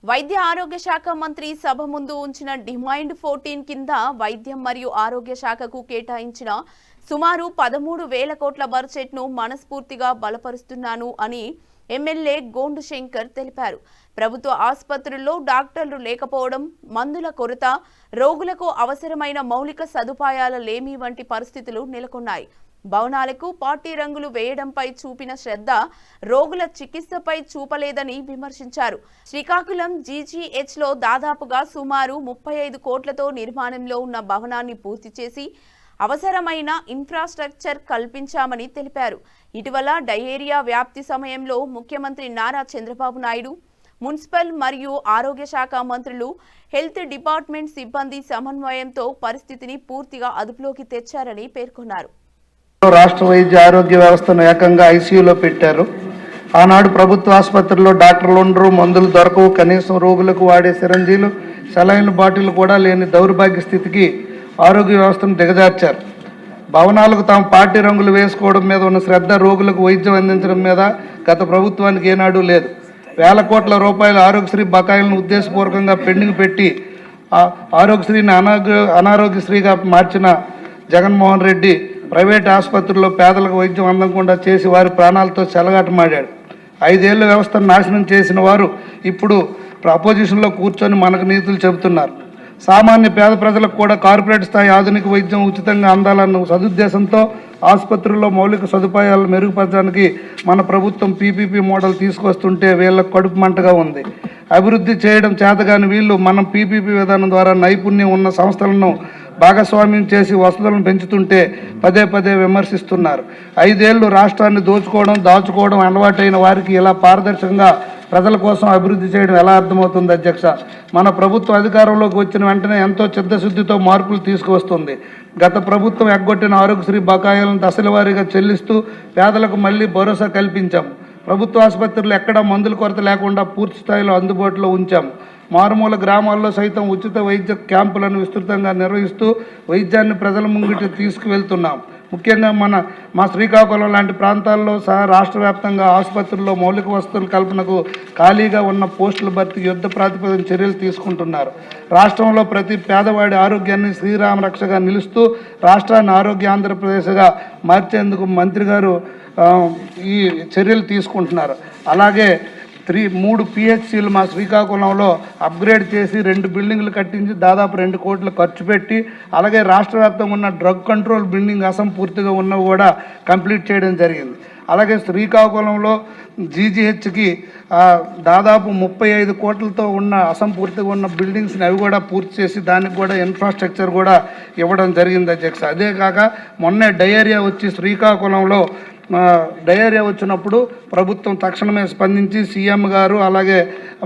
వైద్య ఆరోగ్య శాఖ మంత్రి సభ ముందు ఉంచిన డిమాండ్ 14 కింద వైద్యం మరియు ఆరోగ్య శాఖకు కేటాయించిన సుమారు 13,000 కోట్ల బడ్జెట్ను మనస్ఫూర్తిగా బలపరుస్తున్నాను అని ఎమ్మెల్యే గోండు శంకర్ తెలిపారు. ప్రభుత్వ ఆసుపత్రుల్లో డాక్టర్లు లేకపోవడం, మందుల కొరత, రోగులకు అవసరమైన మౌలిక సదుపాయాల లేమి వంటి పరిస్థితులు నెలకొన్నాయి. భవనాలకు పార్టీ రంగులు వేయడంపై చూపిన శ్రద్ధ రోగుల చికిత్సపై చూపలేదని విమర్శించారు. శ్రీకాకుళం జీజీహెచ్లో దాదాపుగా సుమారు 35 కోట్లతో నిర్మాణంలో ఉన్న భవనాన్ని పూర్తి చేసి అవసరమైన ఇన్ఫ్రాస్ట్రక్చర్ కల్పించామని తెలిపారు. ఇటీవల డయేరియా వ్యాప్తి సమయంలో ముఖ్యమంత్రి నారా చంద్రబాబు నాయుడు, మున్సిపల్ మరియు ఆరోగ్య శాఖ మంత్రులు, హెల్త్ డిపార్ట్మెంట్ సిబ్బంది సమన్వయంతో పరిస్థితిని పూర్తిగా అదుపులోకి తెచ్చారని పేర్కొన్నారు. రాష్ట్ర వైద్య ఆరోగ్య వ్యవస్థను ఏకంగా ఐసీయూలో పెట్టారు. ఆనాడు ప్రభుత్వ ఆసుపత్రుల్లో డాక్టర్లు ఉండరు, మందులు దొరకవు, కనీసం రోగులకు వాడే సిరంజీలు, సెలైన్ బాటిల్ కూడా లేని దౌర్భాగ్య స్థితికి ఆరోగ్య వ్యవస్థను దిగజార్చారు. భవనాలకు తాము పార్టీ రంగులు వేసుకోవడం మీద ఉన్న శ్రద్ధ రోగులకు వైద్యం అందించడం మీద గత ప్రభుత్వానికి ఏనాడు లేదు. వేల కోట్ల రూపాయల ఆరోగ్యశ్రీ బకాయిలను ఉద్దేశపూర్వకంగా పెండింగ్ పెట్టి ఆరోగ్యశ్రీని అనారోగ్యశ్రీగా మార్చిన జగన్మోహన్ రెడ్డి ప్రైవేట్ ఆసుపత్రుల్లో పేదలకు వైద్యం అందకుండా చేసి వారి ప్రాణాలతో చెలగాటమాడాడు. 5 ఏళ్ల వ్యవస్థను నాశనం చేసిన వారు ఇప్పుడు అపోజిషన్లో కూర్చొని మనకు నీతులు చెబుతున్నారు. సామాన్య పేద ప్రజలకు కూడా కార్పొరేట్ స్థాయి ఆధునిక వైద్యం ఉచితంగా అందాలన్న సదుద్దేశంతో ఆసుపత్రుల్లో మౌలిక సదుపాయాలను మెరుగుపరచడానికి మన ప్రభుత్వం పీపీపీ మోడల్ తీసుకొస్తుంటే వీళ్ళకు కడుపు మంటగా ఉంది. అభివృద్ధి చేయడం చేతగాని వీళ్ళు మనం పీపీపీ విధానం ద్వారా నైపుణ్యం ఉన్న సంస్థలను భాగస్వామ్యం చేసి వసతులను పెంచుతుంటే పదే పదే విమర్శిస్తున్నారు. 5 ఏళ్లు రాష్ట్రాన్ని దాచుకోవడం అలవాటైన వారికి ఇలా పారదర్శకంగా ప్రజల కోసం అభివృద్ధి చేయడం ఎలా అర్థమవుతుంది అధ్యక్ష? మన ప్రభుత్వం అధికారంలోకి వచ్చిన వెంటనే ఎంతో చిత్తశుద్ధితో మార్పులు తీసుకువస్తుంది. గత ప్రభుత్వం ఎగ్గొట్టిన ఆరోగ్యశ్రీ బకాయిలను దశల వారీగా చెల్లిస్తూ పేదలకు మళ్లీ భరోసా కల్పించాం. ప్రభుత్వ ఆసుపత్రులు ఎక్కడా మందుల కొరత లేకుండా పూర్తి స్థాయిలో అందుబాటులో ఉంచాము. మారుమూల గ్రామాల్లో సైతం ఉచిత వైద్య క్యాంపులను విస్తృతంగా నిర్వహిస్తూ వైద్యాన్ని ప్రజల ముంగిటి తీసుకువెళ్తున్నాం. ముఖ్యంగా మా శ్రీకాకుళం లాంటి ప్రాంతాల్లో సహా రాష్ట్ర వ్యాప్తంగా ఆసుపత్రుల్లో మౌలిక వసతుల కల్పనకు ఖాళీగా ఉన్న పోస్టుల భర్తీకి యుద్ధ ప్రాతిపదికన చర్యలు తీసుకుంటున్నారు. రాష్ట్రంలో ప్రతి పేదవాడి ఆరోగ్యాన్ని శ్రీరామ రక్షగా నిలుస్తూ రాష్ట్రాన్ని ఆరోగ్య ఆంధ్రప్రదేశ్గా మార్చేందుకు మంత్రి గారు ఈ చర్యలు తీసుకుంటున్నారు. అలాగే 3 పిహెచ్సిలు మా శ్రీకాకుళంలో అప్గ్రేడ్ చేసి 2 బిల్డింగ్లు కట్టించి దాదాపు 2 కోట్లు ఖర్చు పెట్టి, అలాగే రాష్ట్ర వ్యాప్తంగా ఉన్న డ్రగ్ కంట్రోల్ బిల్డింగ్ అసంపూర్తిగా ఉన్నవి కూడా కంప్లీట్ చేయడం జరిగింది. అలాగే శ్రీకాకుళంలో జీజీహెచ్కి దాదాపు 35 కోట్లతో ఉన్న అసంపూర్తిగా ఉన్న బిల్డింగ్స్ని అవి కూడా పూర్తి చేసి దానికి కూడా ఇన్ఫ్రాస్ట్రక్చర్ కూడా ఇవ్వడం జరిగింది అధ్యక్ష. అదే కాక మొన్నే డయేరియా వచ్చి శ్రీకాకుళంలో డయేరియా వచ్చినప్పుడు ప్రభుత్వం తక్షణమే స్పందించి సీఎం గారు అలాగే